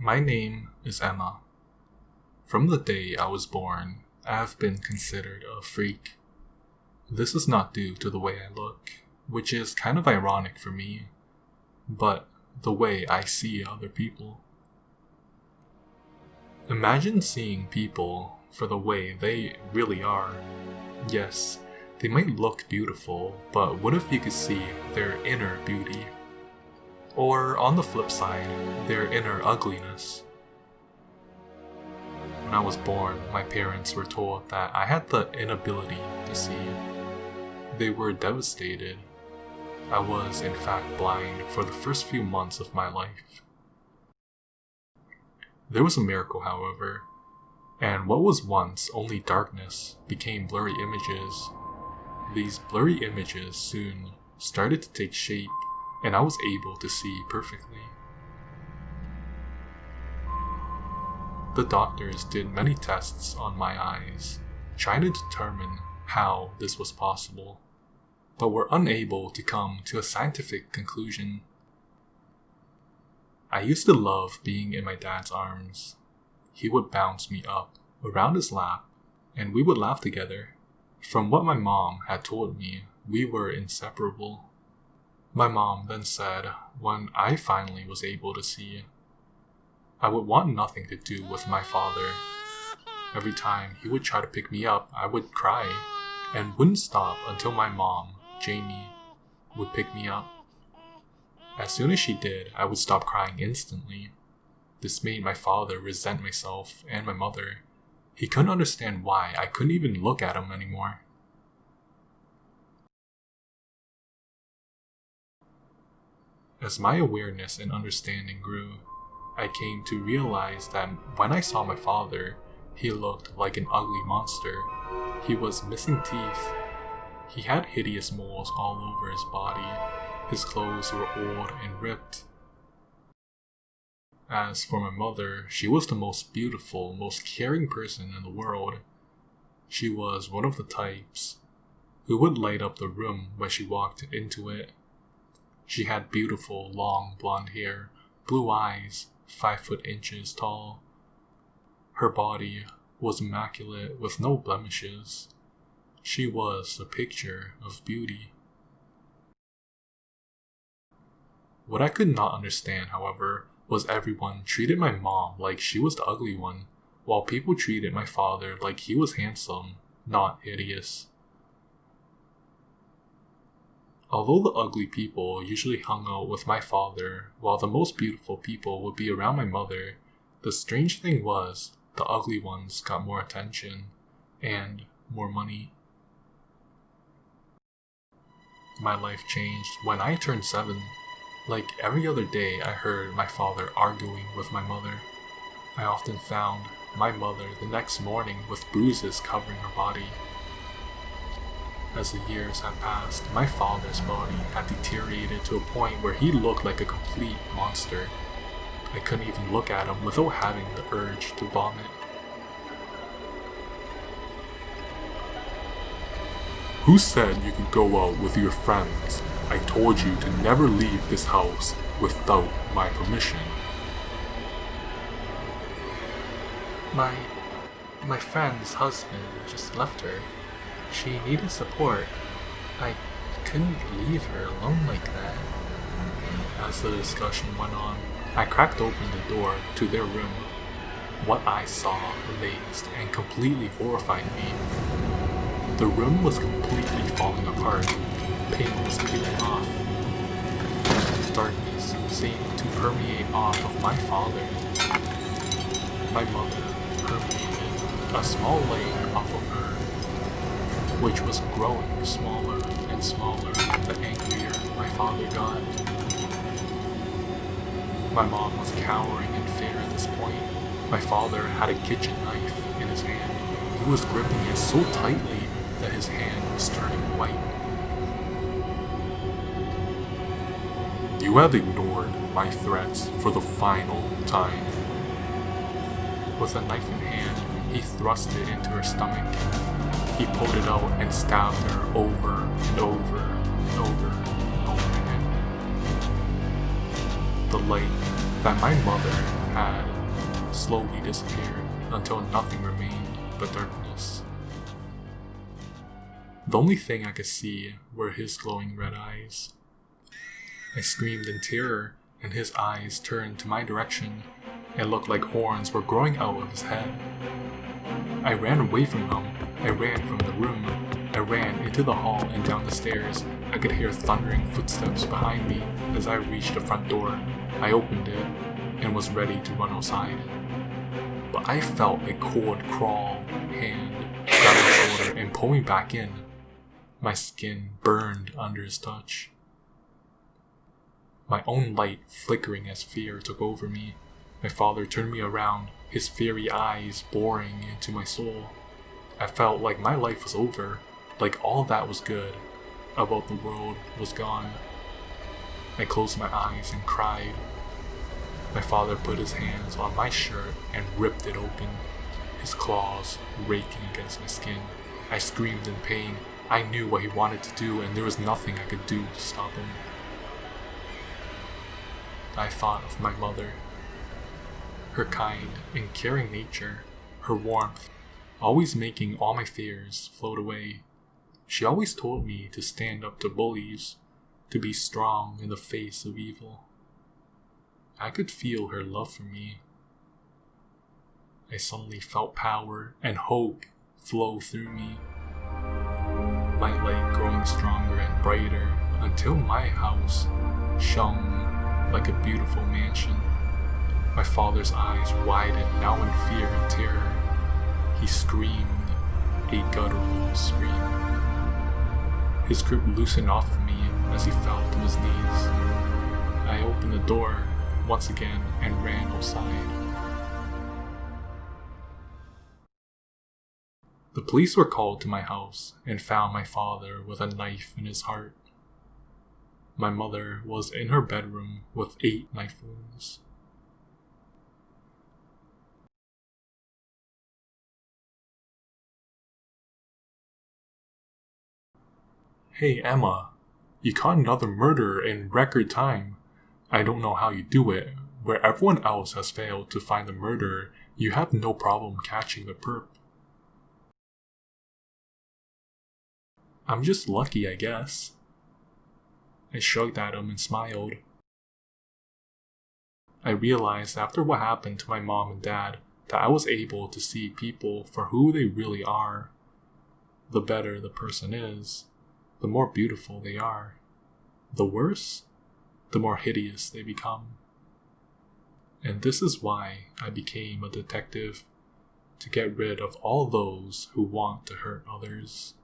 My name is Emma. From the day I was born, I have been considered a freak. This is not due to the way I look, which is kind of ironic for me, but the way I see other people. Imagine seeing people for the way they really are. Yes, they might look beautiful, but what if you could see their inner beauty? Or on the flip side, their inner ugliness. When I was born, my parents were told that I had the inability to see. They were devastated. I was in fact blind for the first few months of my life. There was a miracle, however, and what was once only darkness became blurry images. These blurry images soon started to take shape, and I was able to see perfectly. The doctors did many tests on my eyes, trying to determine how this was possible, but were unable to come to a scientific conclusion. I used to love being in my dad's arms. He would bounce me up around his lap, and we would laugh together. From what my mom had told me, we were inseparable. My mom then said, when I finally was able to see, I would want nothing to do with my father. Every time he would try to pick me up, I would cry, and wouldn't stop until my mom, Jamie, would pick me up. As soon as she did, I would stop crying instantly. This made my father resent myself and my mother. He couldn't understand why I couldn't even look at him anymore. As my awareness and understanding grew, I came to realize that when I saw my father, he looked like an ugly monster. He was missing teeth. He had hideous moles all over his body. His clothes were old and ripped. As for my mother, she was the most beautiful, most caring person in the world. She was one of the types who would light up the room when she walked into it. She had beautiful, long blonde hair, blue eyes, 5'8" tall. Her body was immaculate with no blemishes. She was a picture of beauty. What I could not understand, however, was everyone treated my mom like she was the ugly one, while people treated my father like he was handsome, not hideous. Although the ugly people usually hung out with my father, while the most beautiful people would be around my mother, the strange thing was, the ugly ones got more attention, and more money. My life changed when I turned 7. Like every other day, I heard my father arguing with my mother. I often found my mother the next morning with bruises covering her body. As the years had passed, my father's body had deteriorated to a point where he looked like a complete monster. I couldn't even look at him without having the urge to vomit. Who said you could go out with your friends? I told you to never leave this house without my permission. My friend's husband just left her. She needed support. I couldn't leave her alone like that. As the discussion went on, I cracked open the door to their room. What I saw amazed and completely horrified me. The room was completely falling apart. Paint was peeling off. Darkness seemed to permeate off of my father. My mother permeated a small layer off of her, which was growing smaller and smaller the angrier my father got. My mom was cowering in fear at this point. My father had a kitchen knife in his hand. He was gripping it so tightly that his hand was turning white. You have ignored my threats for the final time. With a knife in hand, he thrust it into her stomach. He pulled it out and stabbed her over and over and over and over again. The light that my mother had slowly disappeared until nothing remained but darkness. The only thing I could see were his glowing red eyes. I screamed in terror, and his eyes turned to my direction. It looked like horns were growing out of his head. I ran away from him. I ran from the room. I ran into the hall and down the stairs. I could hear thundering footsteps behind me as I reached the front door. I opened it and was ready to run outside. But I felt a cold crawl hand grab my shoulder and pull me back in. My skin burned under his touch. My own light flickering as fear took over me. My father turned me around, his fiery eyes boring into my soul. I felt like my life was over, like all that was good about the world was gone. I closed my eyes and cried. My father put his hands on my shirt and ripped it open, his claws raking against my skin. I screamed in pain. I knew what he wanted to do, and there was nothing I could do to stop him. I thought of my mother. Her kind and caring nature, her warmth, always making all my fears float away. She always told me to stand up to bullies, to be strong in the face of evil. I could feel her love for me. I suddenly felt power and hope flow through me. My light growing stronger and brighter until my house shone like a beautiful mansion. My father's eyes widened, now in fear and terror. He screamed a guttural scream. His grip loosened off of me as he fell to his knees. I opened the door once again and ran outside. The police were called to my house and found my father with a knife in his heart. My mother was in her bedroom with 8 knife wounds. Hey Emma, you caught another murderer in record time. I don't know how you do it. Where everyone else has failed to find the murderer, you have no problem catching the perp. I'm just lucky, I guess. I shrugged at him and smiled. I realized after what happened to my mom and dad that I was able to see people for who they really are. The better the person is, the more beautiful they are. The worse, the more hideous they become. And this is why I became a detective, to get rid of all those who want to hurt others.